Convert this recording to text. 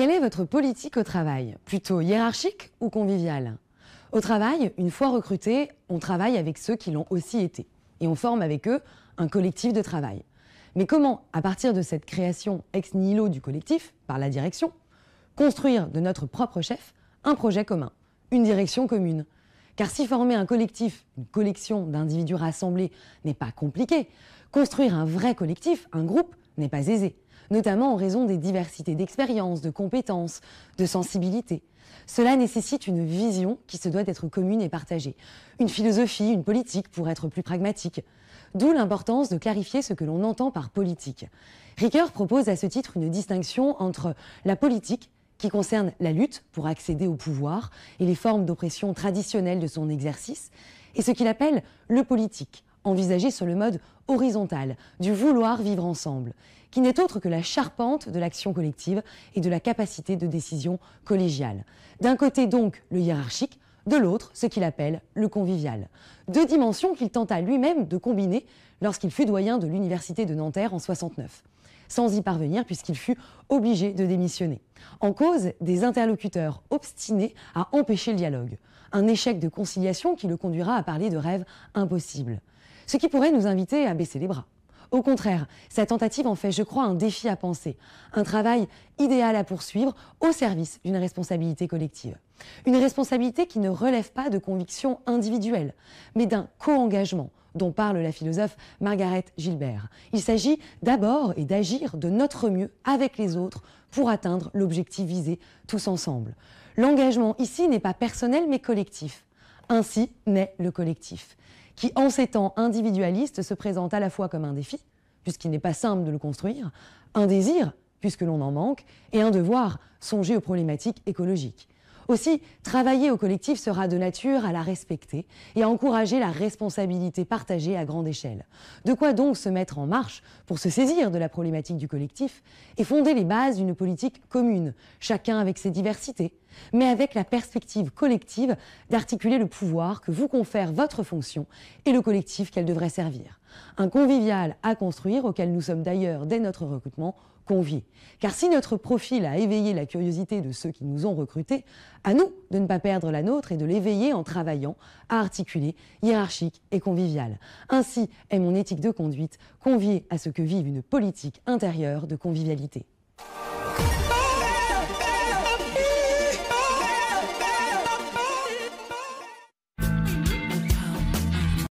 Quelle est votre politique au travail? Plutôt hiérarchique ou conviviale? Au travail, une fois recruté, on travaille avec ceux qui l'ont aussi été. Et on forme avec eux un collectif de travail. Mais comment, à partir de cette création ex nihilo du collectif, par la direction, construire de notre propre chef un projet commun, une direction commune? Car si former un collectif, une collection d'individus rassemblés n'est pas compliqué, construire un vrai collectif, un groupe, n'est pas aisé, notamment en raison des diversités d'expériences, de compétences, de sensibilités. Cela nécessite une vision qui se doit d'être commune et partagée, une philosophie, une politique pour être plus pragmatique. D'où l'importance de clarifier ce que l'on entend par politique. Ricoeur propose à ce titre une distinction entre la politique, qui concerne la lutte pour accéder au pouvoir et les formes d'oppression traditionnelles de son exercice, et ce qu'il appelle le politique, envisagé sur le mode horizontal du vouloir vivre ensemble, qui n'est autre que la charpente de l'action collective et de la capacité de décision collégiale. D'un côté donc le hiérarchique, de l'autre ce qu'il appelle le convivial. Deux dimensions qu'il tenta lui-même de combiner lorsqu'il fut doyen de l'université de Nanterre en 69. Sans y parvenir puisqu'il fut obligé de démissionner. En cause, des interlocuteurs obstinés à empêcher le dialogue. Un échec de conciliation qui le conduira à parler de rêves impossibles. Ce qui pourrait nous inviter à baisser les bras. Au contraire, sa tentative en fait, je crois, un défi à penser, un travail idéal à poursuivre au service d'une responsabilité collective. Une responsabilité qui ne relève pas de convictions individuelles, mais d'un co-engagement, dont parle la philosophe Margaret Gilbert. Il s'agit d'abord et d'agir de notre mieux avec les autres pour atteindre l'objectif visé tous ensemble. L'engagement ici n'est pas personnel mais collectif. Ainsi naît le collectif, qui en ces temps individualistes se présente à la fois comme un défi, puisqu'il n'est pas simple de le construire, un désir, puisque l'on en manque, et un devoir, songer aux problématiques écologiques. Aussi, travailler au collectif sera de nature à la respecter et à encourager la responsabilité partagée à grande échelle. De quoi donc se mettre en marche pour se saisir de la problématique du collectif et fonder les bases d'une politique commune, chacun avec ses diversités, mais avec la perspective collective d'articuler le pouvoir que vous confère votre fonction et le collectif qu'elle devrait servir. Un convivial à construire auquel nous sommes d'ailleurs, dès notre recrutement, conviés. Car si notre profil a éveillé la curiosité de ceux qui nous ont recrutés, à nous de ne pas perdre la nôtre et de l'éveiller en travaillant à articuler hiérarchique et convivial. Ainsi est mon éthique de conduite conviée à ce que vive une politique intérieure de convivialité.